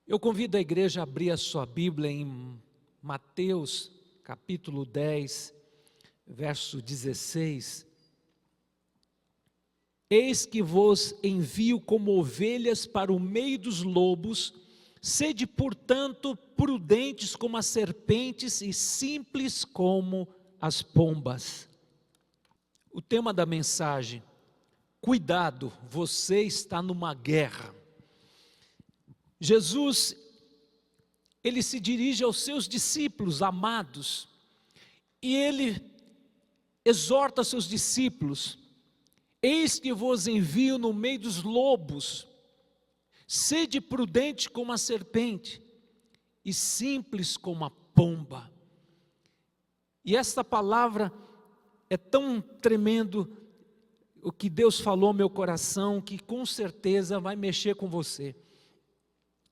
Eu convido a igreja a abrir a sua Bíblia em Mateus capítulo 10, verso 16. Eis que vos envio como ovelhas para o meio dos lobos, sede portanto prudentes como as serpentes e simples como as pombas. O tema da mensagem: cuidado, você está numa guerra. Jesus, ele se dirige aos seus discípulos amados, e ele exorta seus discípulos: eis que vos envio no meio dos lobos, sede prudente como a serpente, e simples como a pomba. E esta palavra é tão tremendo, o que Deus falou ao meu coração, que com certeza vai mexer com você.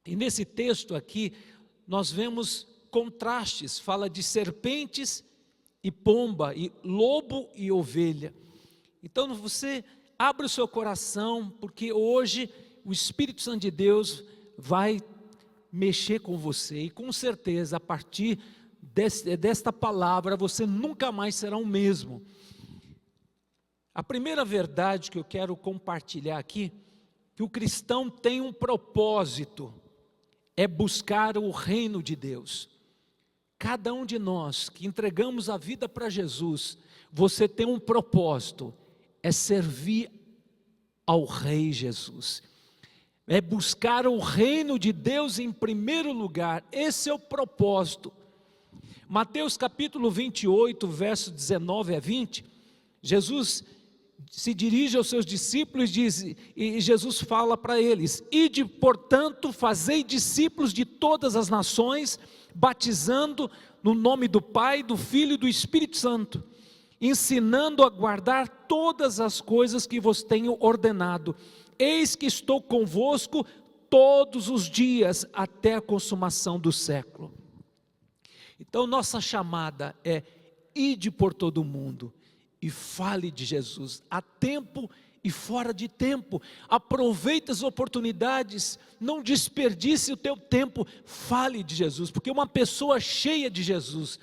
E nesse texto aqui, nós vemos contrastes, fala de serpentes e pomba, e lobo e ovelha. Então você abre o seu coração, porque hoje o Espírito Santo de Deus vai mexer com você, e com certeza a partir desta palavra você nunca mais será o mesmo. A primeira verdade que eu quero compartilhar aqui, que o cristão tem um propósito, é buscar o reino de Deus. Cada um de nós que entregamos a vida para Jesus, você tem um propósito, é servir ao Rei Jesus, é buscar o reino de Deus em primeiro lugar. Esse é o propósito. Mateus capítulo 28, verso 19 a 20, Jesus se dirige aos seus discípulos e Jesus fala para eles: ide, portanto, fazei discípulos de todas as nações, batizando no nome do Pai, do Filho e do Espírito Santo, ensinando a guardar todas as coisas que vos tenho ordenado. Eis que estou convosco todos os dias até a consumação do século. Então nossa chamada é: ide por todo o mundo e fale de Jesus, a tempo e fora de tempo. Aproveite as oportunidades, não desperdice o teu tempo, fale de Jesus, porque uma pessoa cheia de Jesus,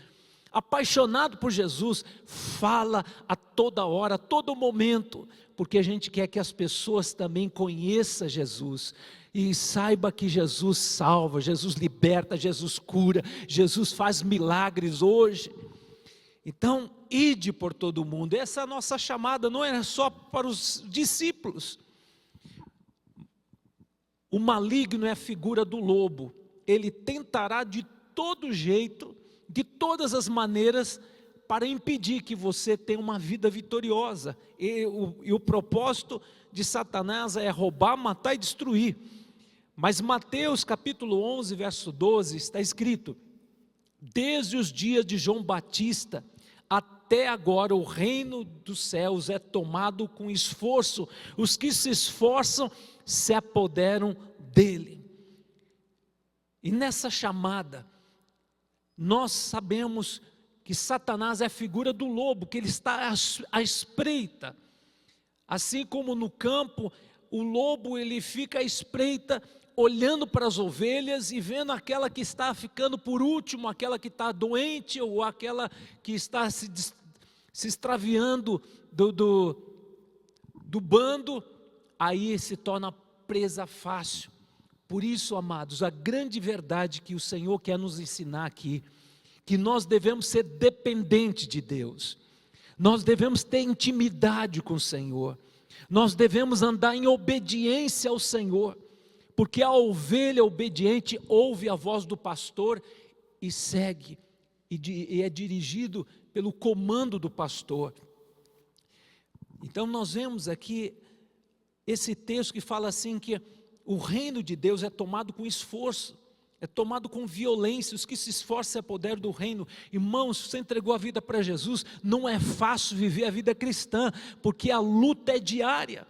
apaixonado por Jesus, fala a toda hora, a todo momento, porque a gente quer que as pessoas também conheçam Jesus, e saiba que Jesus salva, Jesus liberta, Jesus cura, Jesus faz milagres hoje. Então, ide por todo o mundo. Essa é a nossa chamada, não é só para os discípulos. O maligno é a figura do lobo, ele tentará de todo jeito, de todas as maneiras, para impedir que você tenha uma vida vitoriosa. E o propósito de Satanás é roubar, matar e destruir. Mas Mateus capítulo 11, verso 12, está escrito: desde os dias de João Batista até agora o reino dos céus é tomado com esforço, os que se esforçam se apoderam dele. E nessa chamada, nós sabemos que Satanás é a figura do lobo, que ele está à espreita. Assim como no campo, o lobo ele fica à espreita, olhando para as ovelhas e vendo aquela que está ficando por último, aquela que está doente, ou aquela que está se extraviando do bando, aí se torna presa fácil. Por isso, amados, a grande verdade que o Senhor quer nos ensinar aqui, que nós devemos ser dependentes de Deus, nós devemos ter intimidade com o Senhor, nós devemos andar em obediência ao Senhor, porque a ovelha obediente ouve a voz do pastor e segue, e é dirigido pelo comando do pastor. Então nós vemos aqui esse texto que fala assim, que o reino de Deus é tomado com esforço, é tomado com violência. Os que se esforçam se apoderam do reino. Irmãos, se você entregou a vida para Jesus, não é fácil viver a vida cristã, porque a luta é diária.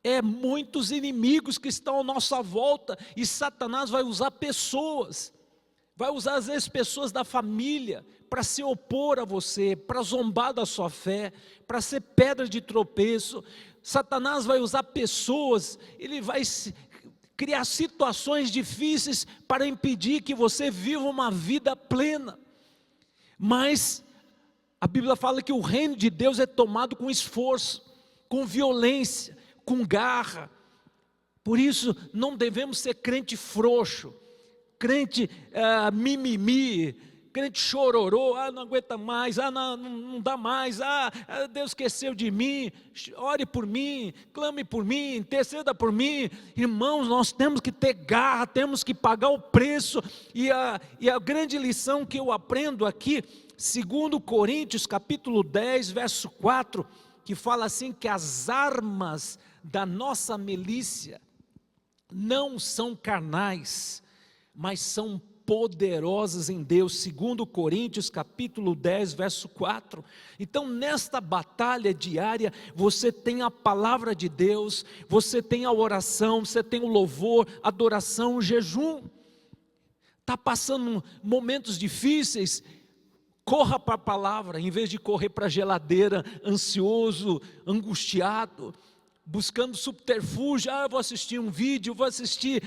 É muitos inimigos que estão à nossa volta, e Satanás vai usar pessoas, vai usar às vezes pessoas da família, para se opor a você, para zombar da sua fé, para ser pedra de tropeço. Satanás vai usar pessoas, ele vai criar situações difíceis para impedir que você viva uma vida plena. Mas a Bíblia fala que o reino de Deus é tomado com esforço, com violência, com garra. Por isso não devemos ser crente frouxo, crente mimimi, crente chororô, não aguenta mais, não dá mais, Deus esqueceu de mim, ore por mim, clame por mim, interceda por mim. Irmãos, nós temos que ter garra, temos que pagar o preço, e a grande lição que eu aprendo aqui, 2 Coríntios capítulo 10, verso 4, que fala assim, que as armas da nossa milícia não são carnais, mas são poderosas em Deus. 2 Coríntios capítulo 10, verso 4. Então nesta batalha diária, você tem a palavra de Deus, você tem a oração, você tem o louvor, adoração, o jejum. Está passando momentos difíceis, corra para a palavra, em vez de correr para a geladeira, ansioso, angustiado, buscando subterfúgio. Eu vou assistir um vídeo, vou assistir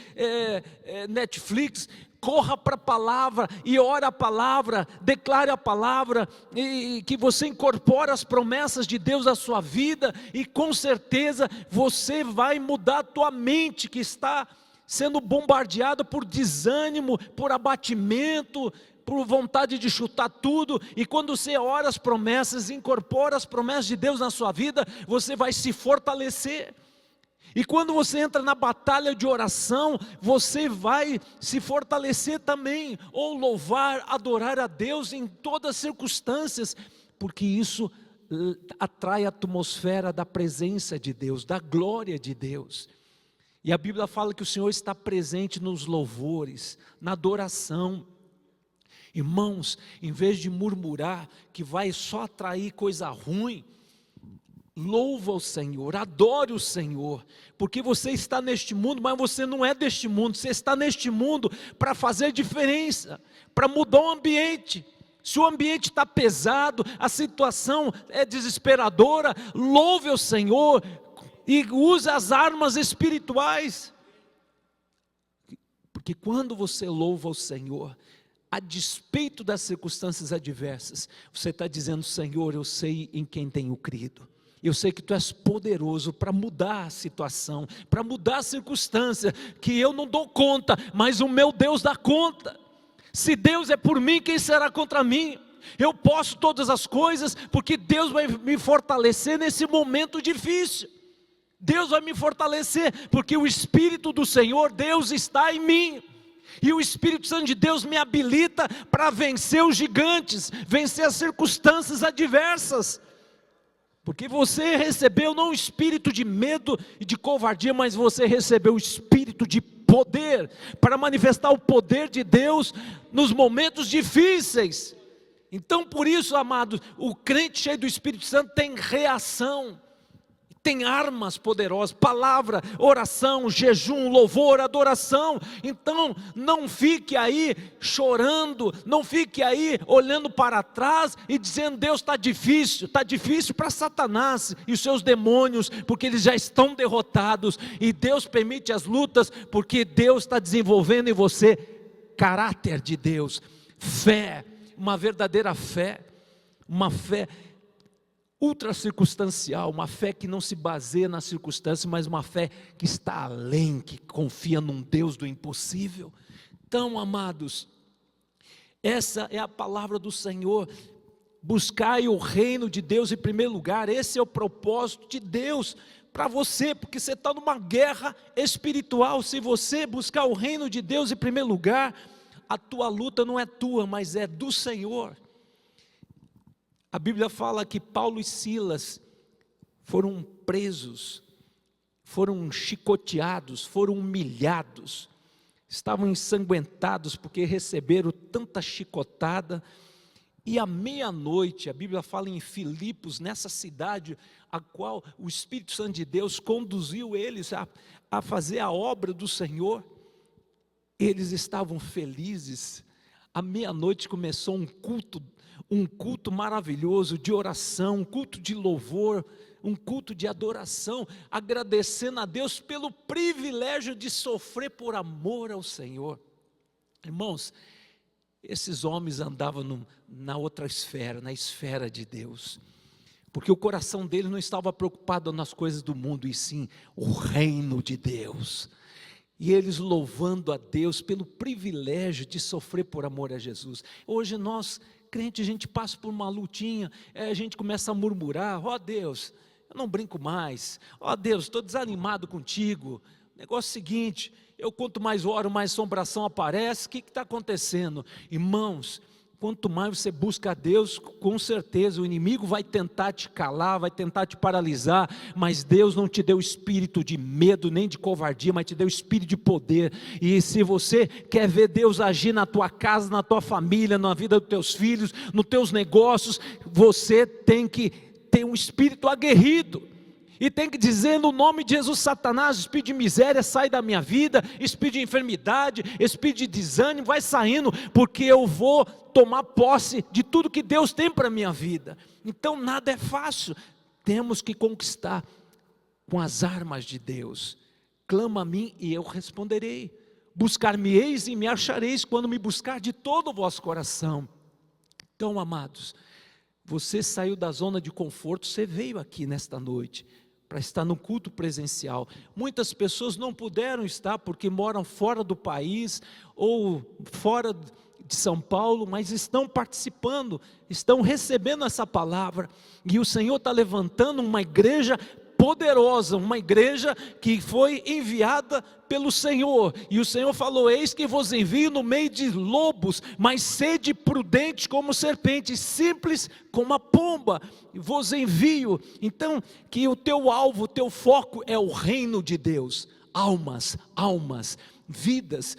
Netflix. Corra para a palavra e ore a palavra, declare a palavra, e que você incorpore as promessas de Deus à sua vida, e com certeza você vai mudar a tua mente, que está sendo bombardeada por desânimo, por abatimento, por vontade de chutar tudo. E quando você ora as promessas, incorpora as promessas de Deus na sua vida, você vai se fortalecer. E quando você entra na batalha de oração, você vai se fortalecer também, ou louvar, adorar a Deus em todas as circunstâncias, porque isso atrai a atmosfera da presença de Deus, da glória de Deus. E a Bíblia fala que o Senhor está presente nos louvores, na adoração. Irmãos, em vez de murmurar, que vai só atrair coisa ruim, louva o Senhor, adore o Senhor, porque você está neste mundo, mas você não é deste mundo, você está neste mundo para fazer diferença, para mudar o ambiente. Se o ambiente está pesado, a situação é desesperadora, louve o Senhor e use as armas espirituais, porque quando você louva o Senhor, a despeito das circunstâncias adversas, você está dizendo: Senhor, eu sei em quem tenho crido, eu sei que Tu és poderoso para mudar a situação, para mudar a circunstância, que eu não dou conta, mas o meu Deus dá conta. Se Deus é por mim, quem será contra mim? Eu posso todas as coisas, porque Deus vai me fortalecer nesse momento difícil. Deus vai me fortalecer, porque o Espírito do Senhor, Deus, está em mim. E o Espírito Santo de Deus me habilita para vencer os gigantes, vencer as circunstâncias adversas. Porque você recebeu não o espírito de medo e de covardia, mas você recebeu o espírito de poder, para manifestar o poder de Deus nos momentos difíceis. Então por isso, amados, o crente cheio do Espírito Santo tem reação, tem armas poderosas, palavra, oração, jejum, louvor, adoração. Então não fique aí chorando, não fique aí olhando para trás e dizendo: Deus, está difícil para Satanás e os seus demônios, porque eles já estão derrotados, e Deus permite as lutas, porque Deus está desenvolvendo em você caráter de Deus, fé, uma verdadeira fé, uma fé ultra circunstancial, uma fé que não se baseia nas circunstâncias, mas uma fé que está além, que confia num Deus do impossível. Então, amados, essa é a palavra do Senhor: buscai o reino de Deus em primeiro lugar. Esse é o propósito de Deus para você, porque você está numa guerra espiritual. Se você buscar o reino de Deus em primeiro lugar, a tua luta não é tua, mas é do Senhor. A Bíblia fala que Paulo e Silas foram presos, foram chicoteados, foram humilhados, estavam ensanguentados porque receberam tanta chicotada. E à meia-noite, a Bíblia fala em Filipos, nessa cidade a qual o Espírito Santo de Deus conduziu eles a fazer a obra do Senhor, eles estavam felizes. À meia-noite começou um culto maravilhoso de oração, um culto de louvor um culto de adoração, agradecendo a Deus pelo privilégio de sofrer por amor ao Senhor. Irmãos, esses homens andavam na outra esfera, na esfera de Deus, porque o coração deles não estava preocupado nas coisas do mundo, e sim o reino de Deus. E eles louvando a Deus pelo privilégio de sofrer por amor a Jesus. Hoje nós, crente, a gente passa por uma lutinha, a gente começa a murmurar: ó Deus, eu não brinco mais, ó Deus, estou desanimado contigo. O negócio é o seguinte, eu quanto mais oro, mais assombração aparece. O que está acontecendo? Irmãos, quanto mais você busca a Deus, com certeza o inimigo vai tentar te calar, vai tentar te paralisar, mas Deus não te deu espírito de medo, nem de covardia, mas te deu espírito de poder. E se você quer ver Deus agir na tua casa, na tua família, na vida dos teus filhos, nos teus negócios, você tem que ter um espírito aguerrido, e tem que dizer no nome de Jesus: Satanás, espírito de miséria, sai da minha vida, espírito de enfermidade, espírito de desânimo, vai saindo, porque eu vou tomar posse de tudo que Deus tem para a minha vida. Então nada é fácil, temos que conquistar com as armas de Deus. Clama a mim e eu responderei, buscar-me-eis e me achareis, quando me buscar de todo o vosso coração. Então, amados, você saiu da zona de conforto, você veio aqui nesta noite para estar no culto presencial. Muitas pessoas não puderam estar porque moram fora do país ou fora de São Paulo, mas estão participando, estão recebendo essa palavra, e o Senhor está levantando uma igreja poderosa, uma igreja que foi enviada pelo Senhor, e o Senhor falou: eis que vos envio no meio de lobos, mas sede prudentes como serpentes, simples como a pomba, vos envio. Então, que o teu alvo, o teu foco é o reino de Deus, almas, vidas.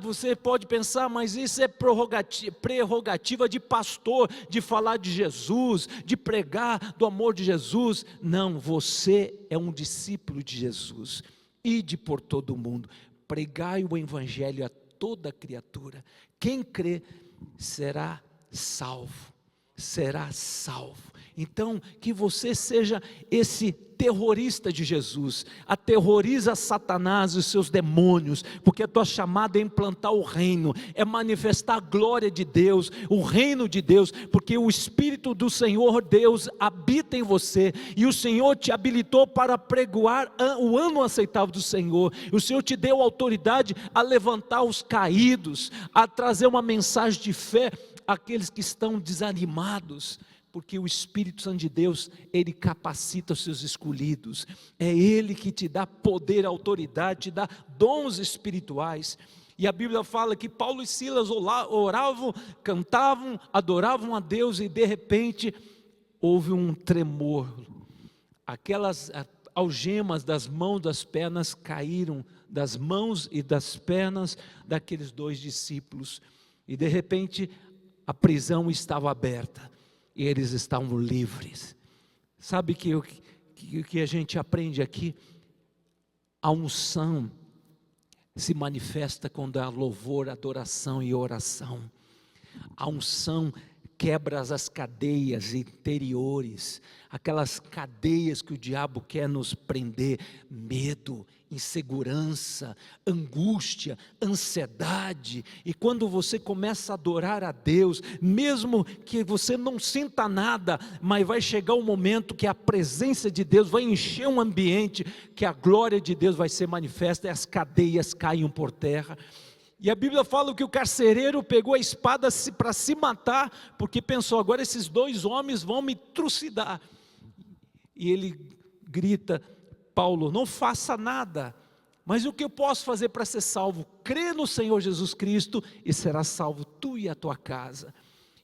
Você pode pensar, mas isso é prerrogativa de pastor, de falar de Jesus, de pregar do amor de Jesus. Não, você é um discípulo de Jesus. Ide por todo o mundo, pregai o evangelho a toda criatura. Quem crê será salvo, será salvo. Então, que você seja esse terrorista de Jesus, aterroriza Satanás e os seus demônios, porque a tua chamada é implantar o reino, é manifestar a glória de Deus, o reino de Deus, porque o Espírito do Senhor Deus habita em você, e o Senhor te habilitou para pregoar o ano aceitável do Senhor. O Senhor te deu autoridade a levantar os caídos, a trazer uma mensagem de fé àqueles que estão desanimados, porque o Espírito Santo de Deus, Ele capacita os seus escolhidos, é Ele que te dá poder, autoridade, te dá dons espirituais. E a Bíblia fala que Paulo e Silas oravam, cantavam, adoravam a Deus, e de repente houve um tremor, aquelas algemas das mãos, das pernas caíram das mãos e das pernas daqueles dois discípulos, e de repente a prisão estava aberta, e eles estavam livres. Sabe que o que a gente aprende aqui? A unção se manifesta quando há louvor, adoração e oração. A unção quebra as cadeias interiores, aquelas cadeias que o diabo quer nos prender: medo, insegurança, angústia, ansiedade. E quando você começa a adorar a Deus, mesmo que você não sinta nada, mas vai chegar um momento que a presença de Deus vai encher um ambiente, que a glória de Deus vai ser manifesta, e as cadeias caem por terra. E a Bíblia fala que o carcereiro pegou a espada para se matar, porque pensou: agora esses dois homens vão me trucidar. E ele grita: Paulo, não faça nada, mas o que eu posso fazer para ser salvo? Crê no Senhor Jesus Cristo e serás salvo tu e a tua casa.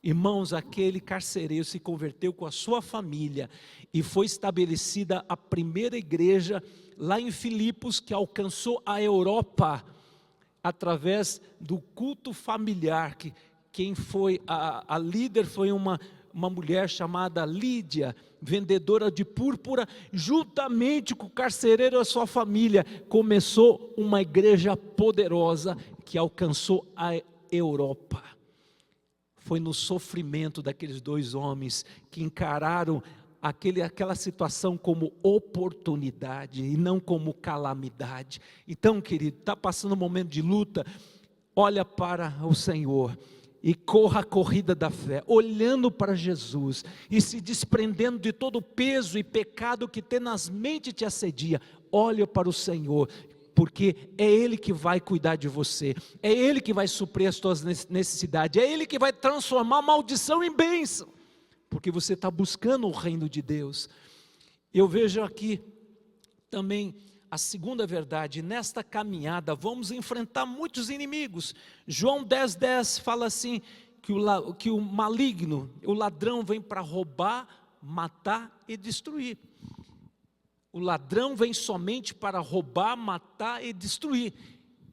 Irmãos, aquele carcereiro se converteu com a sua família, e foi estabelecida a primeira igreja lá em Filipos, que alcançou a Europa, através do culto familiar. Que quem foi a líder foi uma mulher chamada Lídia, vendedora de púrpura, juntamente com o carcereiro e a sua família, começou uma igreja poderosa que alcançou a Europa. Foi no sofrimento daqueles dois homens que encararam aquela situação como oportunidade e não como calamidade. Então, querido, está passando um momento de luta, olha para o Senhor e corra a corrida da fé, olhando para Jesus e se desprendendo de todo o peso e pecado que tenazmente te assedia. Olha para o Senhor, porque é Ele que vai cuidar de você, é Ele que vai suprir as tuas necessidades, é Ele que vai transformar a maldição em bênção, porque você está buscando o reino de Deus. Eu vejo aqui também a segunda verdade: nesta caminhada vamos enfrentar muitos inimigos. João 10:10 fala assim, que o maligno, o ladrão vem para roubar, matar e destruir. O ladrão vem somente para roubar, matar e destruir,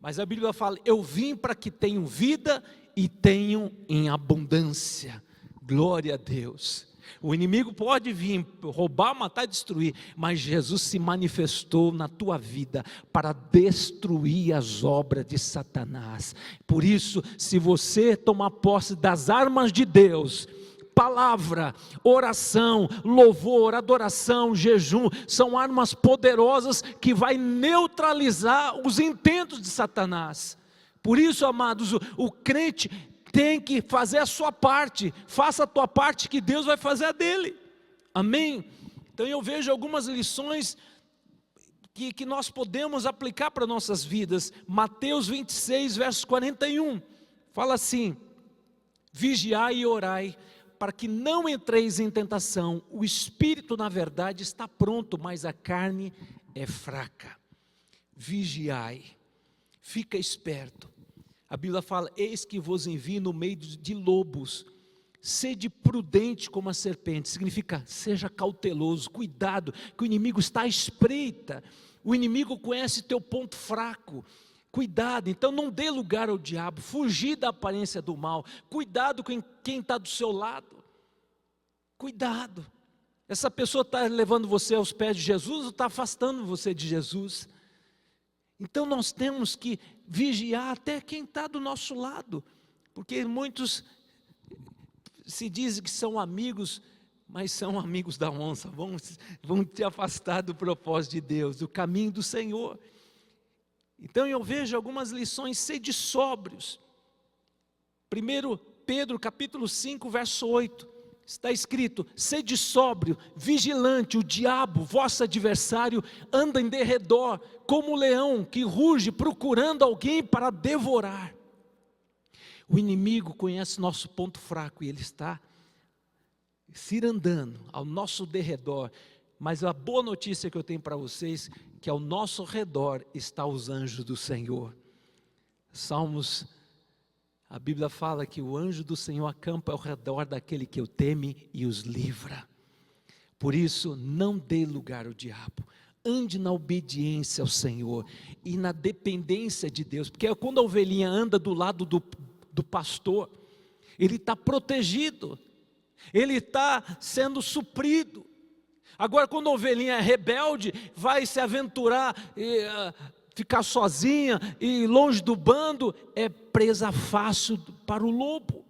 mas a Bíblia fala: eu vim para que tenham vida e tenham em abundância. Glória a Deus. O inimigo pode vir roubar, matar e destruir, mas Jesus se manifestou na tua vida para destruir as obras de Satanás. Por isso, se você tomar posse das armas de Deus, palavra, oração, louvor, adoração, jejum, são armas poderosas que vai neutralizar os intentos de Satanás. Por isso, amados, o crente tem que fazer a sua parte. Faça a tua parte que Deus vai fazer a dele. Amém? Então eu vejo algumas lições que nós podemos aplicar para nossas vidas. Mateus 26, verso 41, fala assim: vigiai e orai, para que não entreis em tentação. O espírito na verdade está pronto, mas a carne é fraca. Vigiai, fica esperto. A Bíblia fala: eis que vos envio no meio de lobos, sede prudente como a serpente. Significa, seja cauteloso, cuidado, que o inimigo está à espreita, o inimigo conhece teu ponto fraco, cuidado. Então não dê lugar ao diabo, fugir da aparência do mal, cuidado com quem está do seu lado, cuidado, essa pessoa está levando você aos pés de Jesus ou está afastando você de Jesus? Então nós temos que vigiar até quem está do nosso lado, porque muitos se dizem que são amigos, mas são amigos da onça, vão te afastar do propósito de Deus, do caminho do Senhor. Então eu vejo algumas lições: sede sóbrios. 1 Pedro capítulo 5, verso 8, está escrito: sede sóbrio, vigilante, o diabo, vosso adversário, anda em derredor, como o leão que ruge, procurando alguém para devorar. O inimigo conhece nosso ponto fraco e ele está cirandando ao nosso derredor. Mas a boa notícia que eu tenho para vocês, que ao nosso redor estão os anjos do Senhor. Salmos, a Bíblia fala que o anjo do Senhor acampa ao redor daquele que o teme e os livra. Por isso, não dê lugar ao diabo. Ande na obediência ao Senhor e na dependência de Deus, porque quando a ovelhinha anda do lado do pastor, ele está protegido, ele está sendo suprido. Agora, quando a ovelhinha é rebelde, vai se aventurar, ficar sozinha e longe do bando, é presa fácil para o lobo.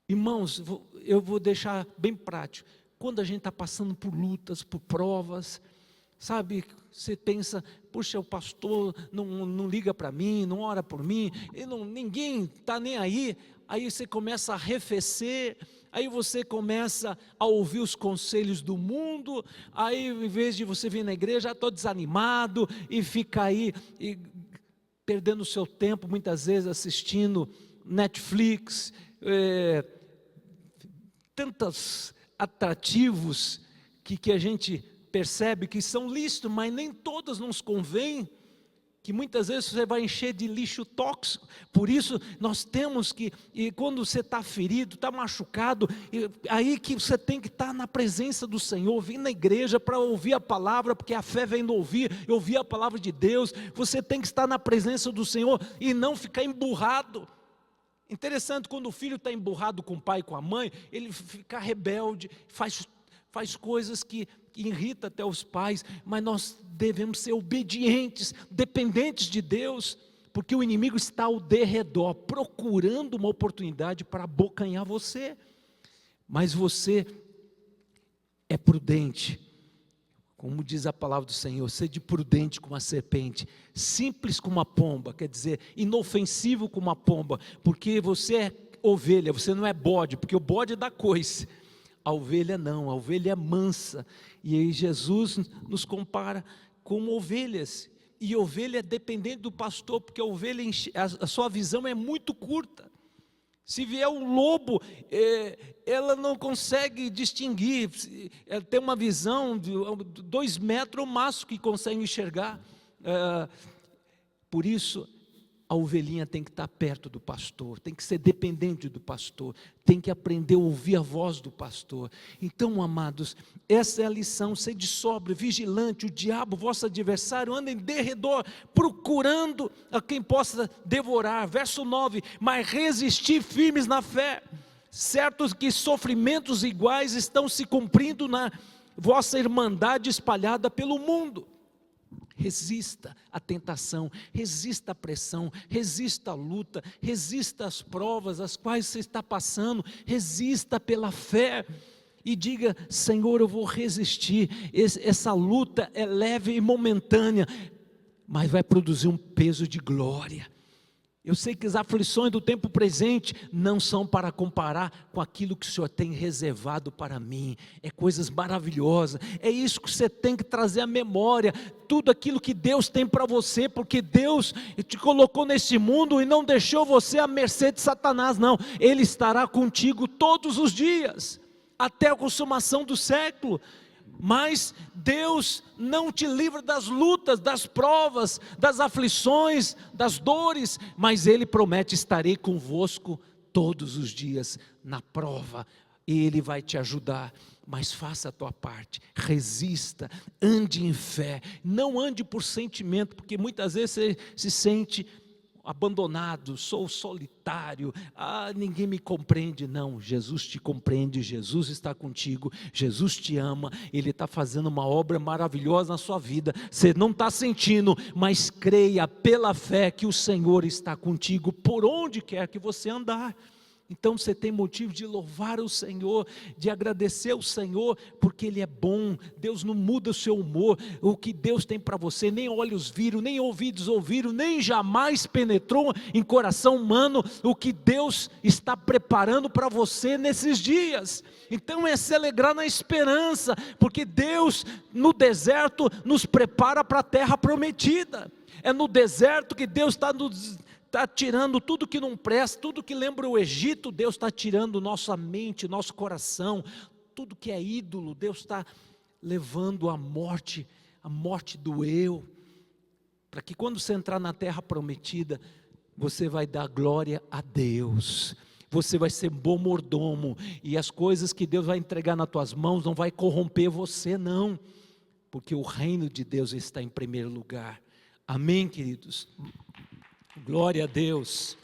Irmãos, eu vou deixar bem prático. Quando a gente está passando por lutas, por provas, sabe, você pensa: puxa, o pastor não liga para mim, não ora por mim, ninguém está nem aí. Aí você começa a arrefecer, aí você começa a ouvir os conselhos do mundo, aí em vez de você vir na igreja, estou desanimado, e fica aí perdendo o seu tempo, muitas vezes assistindo Netflix, tantos atrativos que a gente percebe que são lícitos, mas nem todas nos convêm, que muitas vezes você vai encher de lixo tóxico. Por isso nós temos que, e quando você está ferido, está machucado, aí que você tem que estar na presença do Senhor, vir na igreja para ouvir a palavra, porque a fé vem do ouvir a palavra de Deus. Você tem que estar na presença do Senhor e não ficar emburrado. Interessante, quando o filho está emburrado com o pai e com a mãe, ele fica rebelde, faz coisas que irritam até os pais, mas nós devemos ser obedientes, dependentes de Deus, porque o inimigo está ao derredor, procurando uma oportunidade para abocanhar você. Mas você é prudente. Como diz a palavra do Senhor, sede prudente como a serpente, simples como a pomba, quer dizer, inofensivo como a pomba, porque você é ovelha, você não é bode, porque o bode dá coice. A ovelha não, a ovelha é mansa, e aí Jesus nos compara com ovelhas, e ovelha é dependente do pastor, porque a ovelha, a sua visão é muito curta. Se vier um lobo, ela não consegue distinguir, ela tem uma visão de 2 metros o máximo que consegue enxergar. Por isso, a ovelhinha tem que estar perto do pastor, tem que ser dependente do pastor, tem que aprender a ouvir a voz do pastor. Então, amados, essa é a lição: sede sóbrio, vigilante. O diabo, vosso adversário, anda em derredor, procurando a quem possa devorar. Verso 9: mas resisti firmes na fé, certos que sofrimentos iguais estão se cumprindo na vossa irmandade espalhada pelo mundo. Resista à tentação, resista à pressão, resista à luta, resista às provas as quais você está passando, resista pela fé e diga: Senhor, eu vou resistir. Essa luta é leve e momentânea, mas vai produzir um peso de glória. Eu sei que as aflições do tempo presente não são para comparar com aquilo que o Senhor tem reservado para mim. É coisas maravilhosas, é isso que você tem que trazer à memória, tudo aquilo que Deus tem para você, porque Deus te colocou nesse mundo e não deixou você à mercê de Satanás, não. Ele estará contigo todos os dias, até a consumação do século. Mas Deus não te livra das lutas, das provas, das aflições, das dores, mas Ele promete: estarei convosco todos os dias na prova, e Ele vai te ajudar. Mas faça a tua parte, resista, ande em fé, não ande por sentimento, porque muitas vezes você se sente abandonado, sou solitário, ninguém me compreende. Não, Jesus te compreende, Jesus está contigo, Jesus te ama, Ele está fazendo uma obra maravilhosa na sua vida. Você não está sentindo, mas creia pela fé que o Senhor está contigo por onde quer que você andar. Então você tem motivo de louvar o Senhor, de agradecer ao Senhor, porque Ele é bom. Deus não muda o seu humor. O que Deus tem para você, nem olhos viram, nem ouvidos ouviram, nem jamais penetrou em coração humano o que Deus está preparando para você nesses dias. Então é se alegrar na esperança, porque Deus no deserto nos prepara para a terra prometida. É no deserto que Deus está tirando tudo que não presta, tudo que lembra o Egito. Deus está tirando nossa mente, nosso coração, tudo que é ídolo. Deus está levando a morte do eu, para que quando você entrar na terra prometida, você vai dar glória a Deus. Você vai ser bom mordomo, e as coisas que Deus vai entregar nas tuas mãos não vai corromper você, não, porque o reino de Deus está em primeiro lugar. Amém, queridos? Glória a Deus.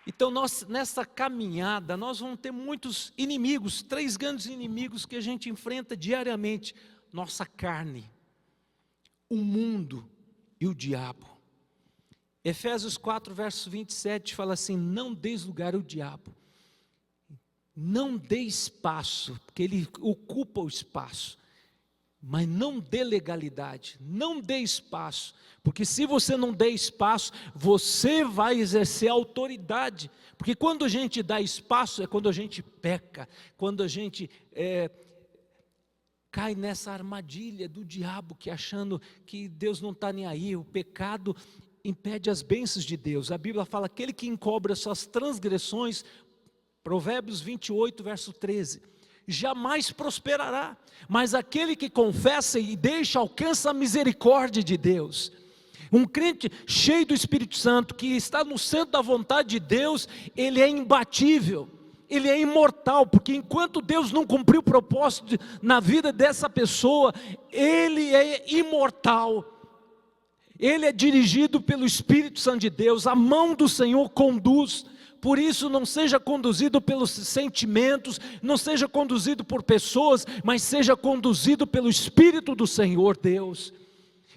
Então nós, nessa caminhada, nós vamos ter muitos inimigos, 3 grandes inimigos que a gente enfrenta diariamente: nossa carne, o mundo e o diabo. Efésios 4, verso 27 fala assim: não deis lugar ao diabo, não dê espaço, porque ele ocupa o espaço. Mas não dê legalidade, não dê espaço, porque se você não der espaço, você vai exercer autoridade. Porque quando a gente dá espaço, é quando a gente peca, quando a gente cai nessa armadilha do diabo, que achando que Deus não está nem aí. O pecado impede as bênçãos de Deus. A Bíblia fala: aquele que encobre as suas transgressões, Provérbios 28, verso 13, jamais prosperará, mas aquele que confessa e deixa, alcança a misericórdia de Deus. Um crente cheio do Espírito Santo, que está no centro da vontade de Deus, ele é imbatível, ele é imortal, porque enquanto Deus não cumpriu o propósito na vida dessa pessoa, ele é imortal. Ele é dirigido pelo Espírito Santo de Deus, a mão do Senhor conduz. Por isso, não seja conduzido pelos sentimentos, não seja conduzido por pessoas, mas seja conduzido pelo Espírito do Senhor Deus.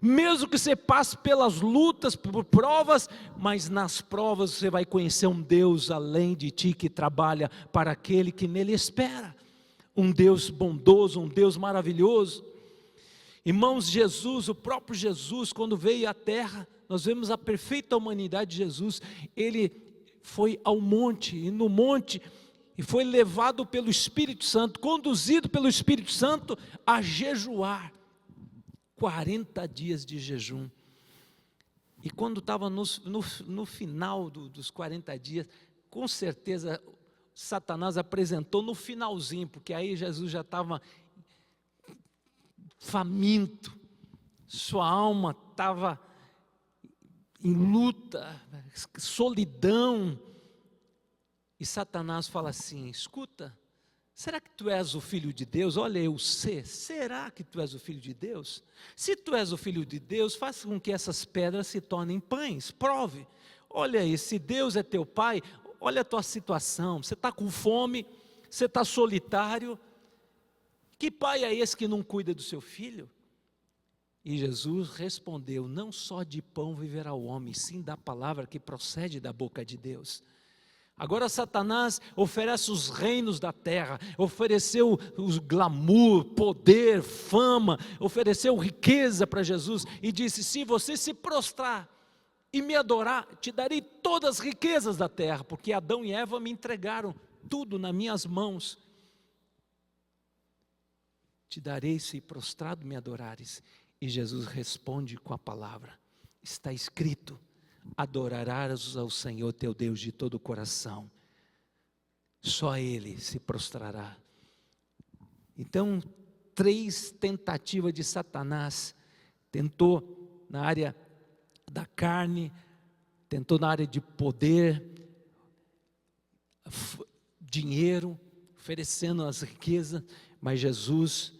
Mesmo que você passe pelas lutas, por provas, mas nas provas você vai conhecer um Deus além de ti, que trabalha para aquele que nele espera. Um Deus bondoso, um Deus maravilhoso. Irmãos, Jesus, o próprio Jesus, quando veio à terra, nós vemos a perfeita humanidade de Jesus. Ele foi ao monte, e no monte, e foi levado pelo Espírito Santo, conduzido pelo Espírito Santo a jejuar. 40 dias de jejum. E quando estava no final dos 40 dias, com certeza Satanás apresentou no finalzinho, porque aí Jesus já estava faminto, sua alma estava em luta, solidão. E Satanás fala assim: escuta, será que tu és o Filho de Deus? Olha, eu sei, será que tu és o Filho de Deus? Se tu és o Filho de Deus, faça com que essas pedras se tornem pães, prove. Olha aí, se Deus é teu Pai, olha a tua situação, você está com fome, você está solitário, que pai é esse que não cuida do seu filho? E Jesus respondeu: não só de pão viverá o homem, sim da palavra que procede da boca de Deus. Agora Satanás oferece os reinos da terra, ofereceu os glamour, poder, fama, ofereceu riqueza para Jesus e disse: se você se prostrar e me adorar, te darei todas as riquezas da terra, porque Adão e Eva me entregaram tudo nas minhas mãos. Te darei se prostrado me adorares. E Jesus responde com a palavra: está escrito, adorarás ao Senhor teu Deus de todo o coração, só Ele se prostrará. Então, 3 tentativas de Satanás. Tentou na área da carne, tentou na área de poder, dinheiro, oferecendo as riquezas, mas Jesus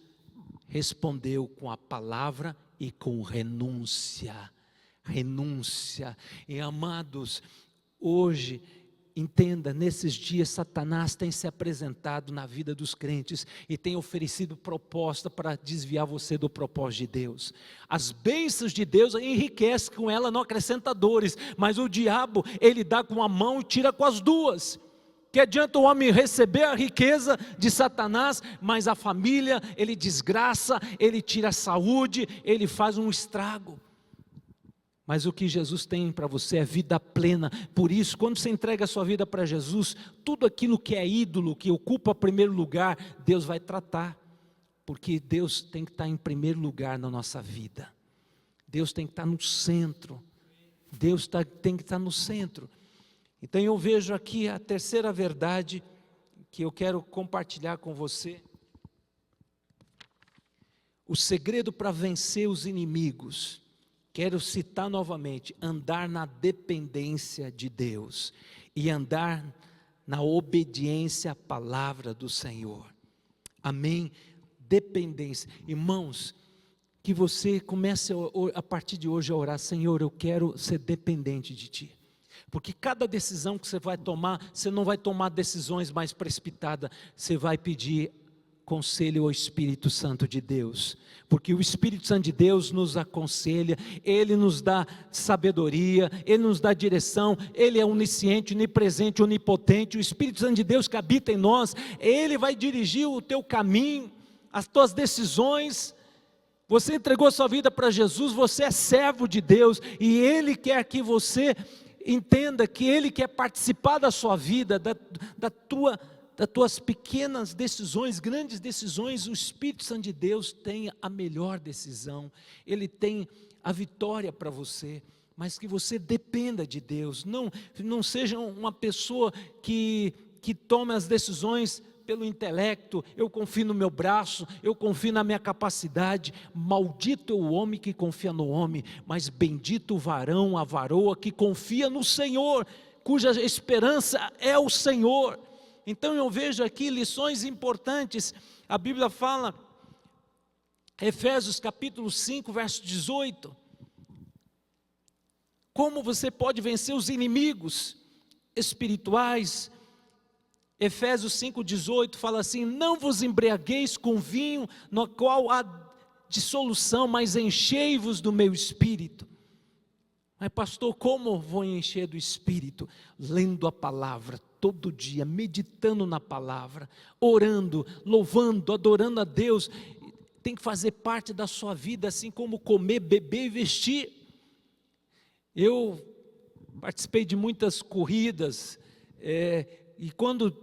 respondeu com a palavra e com renúncia. Renúncia. E amados, hoje, entenda, nesses dias Satanás tem se apresentado na vida dos crentes e tem oferecido proposta para desviar você do propósito de Deus. As bênçãos de Deus enriquece com ela, não acrescenta dores, mas o diabo, ele dá com a mão e tira com as duas. Que adianta o homem receber a riqueza de Satanás, mas a família, ele desgraça, ele tira a saúde, ele faz um estrago. Mas o que Jesus tem para você é vida plena. Por isso, quando você entrega a sua vida para Jesus, tudo aquilo que é ídolo, que ocupa primeiro lugar, Deus vai tratar. Porque Deus tem que estar em primeiro lugar na nossa vida. Deus tem que estar no centro. Deus tem que estar no centro. Então eu vejo aqui a terceira verdade que eu quero compartilhar com você. O segredo para vencer os inimigos. Quero citar novamente: andar na dependência de Deus e andar na obediência à palavra do Senhor. Amém? Dependência. Irmãos, que você comece a partir de hoje a orar: Senhor, eu quero ser dependente de Ti. Porque cada decisão que você vai tomar, você não vai tomar decisões mais precipitadas, você vai pedir conselho ao Espírito Santo de Deus, porque o Espírito Santo de Deus nos aconselha, Ele nos dá sabedoria, Ele nos dá direção, Ele é onisciente, onipresente, onipotente. O Espírito Santo de Deus que habita em nós, Ele vai dirigir o teu caminho, as tuas decisões. Você entregou sua vida para Jesus, você é servo de Deus, e Ele quer que você entenda que Ele quer participar da sua vida, das tuas pequenas decisões, grandes decisões. O Espírito Santo de Deus tem a melhor decisão, Ele tem a vitória para você, mas que você dependa de Deus, não seja uma pessoa que tome as decisões pelo intelecto. Eu confio no meu braço, eu confio na minha capacidade. Maldito é o homem que confia no homem, mas bendito o varão, a varoa que confia no Senhor, cuja esperança é o Senhor. Então eu vejo aqui lições importantes. A Bíblia fala, Efésios capítulo 5, verso 18, como você pode vencer os inimigos espirituais. Efésios 5,18 fala assim: não vos embriagueis com vinho, no qual há de solução, mas enchei-vos do meu Espírito. Mas pastor, como vou encher do Espírito? Lendo a palavra todo dia, meditando na palavra, orando, louvando, adorando a Deus. Tem que fazer parte da sua vida, assim como comer, beber e vestir. Eu participei de muitas corridas, e quando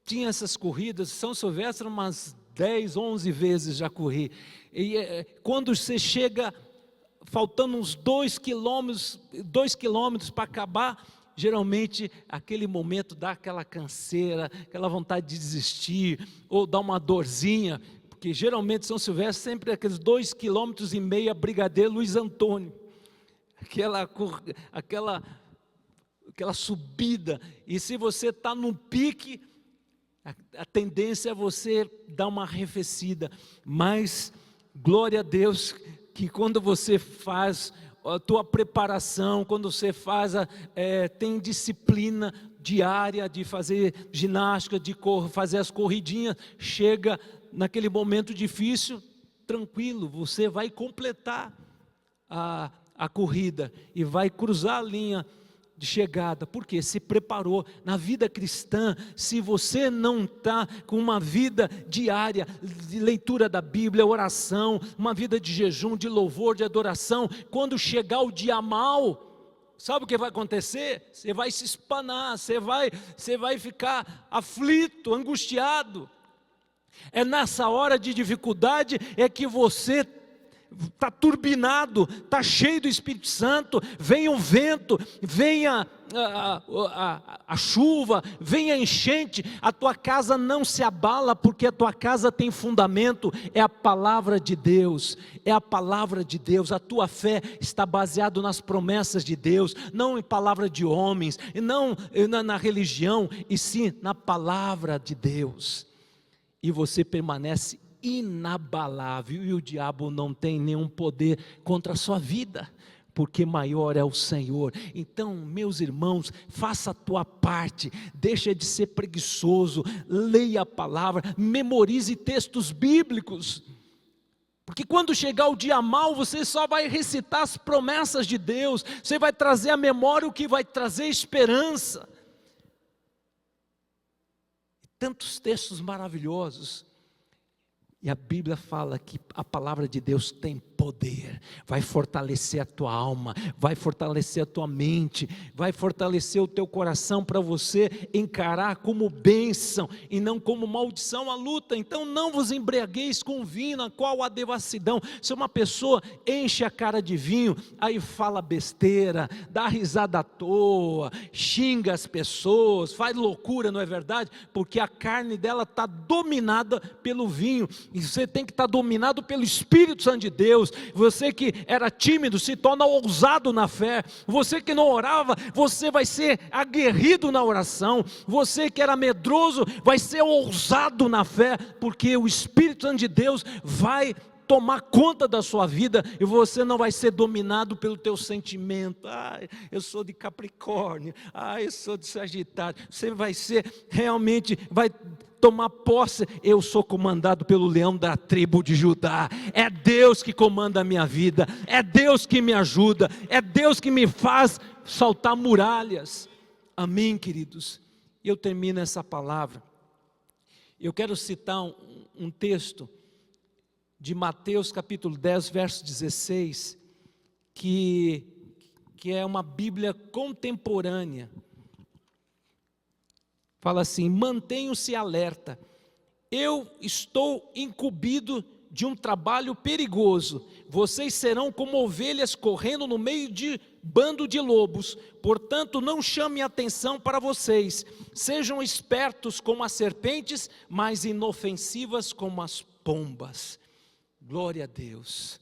tinha essas corridas, São Silvestre umas 10, 11 vezes já corri, e quando você chega, faltando uns 2 quilômetros para acabar, geralmente aquele momento dá aquela canseira, aquela vontade de desistir, ou dá uma dorzinha, porque geralmente São Silvestre sempre aqueles 2,5 quilômetros, a Brigadeiro Luiz Antônio, aquela subida, e se você está num pique, a tendência é você dar uma arrefecida, mas glória a Deus, que quando você faz a tua preparação, quando você faz, tem disciplina diária de fazer ginástica, de fazer as corridinhas, chega naquele momento difícil, tranquilo, você vai completar a corrida e vai cruzar a linha de chegada, porque se preparou. Na vida cristã, se você não está com uma vida diária de leitura da Bíblia, oração, uma vida de jejum, de louvor, de adoração, quando chegar o dia mau, sabe o que vai acontecer? Você vai se espanar, você vai ficar aflito, angustiado. É nessa hora de dificuldade que você está turbinado, está cheio do Espírito Santo, vem o vento, vem a chuva, vem a enchente, a tua casa não se abala, porque a tua casa tem fundamento, é a palavra de Deus, a tua fé está baseada nas promessas de Deus, não em palavra de homens, não na religião, e sim na palavra de Deus, e você permanece inabalável, e o diabo não tem nenhum poder contra a sua vida, porque maior é o Senhor. Então, meus irmãos, faça a tua parte, deixa de ser preguiçoso, leia a palavra, memorize textos bíblicos, porque quando chegar o dia mau, você só vai recitar as promessas de Deus, você vai trazer à memória o que vai trazer esperança. Tantos textos maravilhosos. E a Bíblia fala que a palavra de Deus tem poder, vai fortalecer a tua alma, vai fortalecer a tua mente, vai fortalecer o teu coração para você encarar como bênção e não como maldição a luta. Então não vos embriagueis com vinho, na qual há devassidão. Se uma pessoa enche a cara de vinho, aí fala besteira, dá risada à toa, xinga as pessoas, faz loucura, não é verdade? Porque a carne dela está dominada pelo vinho, e você tem que estar dominado pelo Espírito Santo de Deus. Você que era tímido se torna ousado na fé, você que não orava, você vai ser aguerrido na oração, você que era medroso vai ser ousado na fé, porque o Espírito Santo de Deus vai tomar conta da sua vida, e você não vai ser dominado pelo teu sentimento. Eu sou de Capricórnio, eu sou de Sagitário. Você vai ser, realmente vai tomar posse, eu sou comandado pelo leão da tribo de Judá, é Deus que comanda a minha vida, é Deus que me ajuda, é Deus que me faz saltar muralhas. Amém, queridos? E eu termino essa palavra, eu quero citar um texto de Mateus capítulo 10, verso 16, que é uma Bíblia contemporânea. Fala assim: mantenham-se alerta, eu estou incumbido de um trabalho perigoso, vocês serão como ovelhas correndo no meio de bando de lobos, portanto não chamem atenção para vocês, sejam espertos como as serpentes, mas inofensivas como as pombas. Glória a Deus.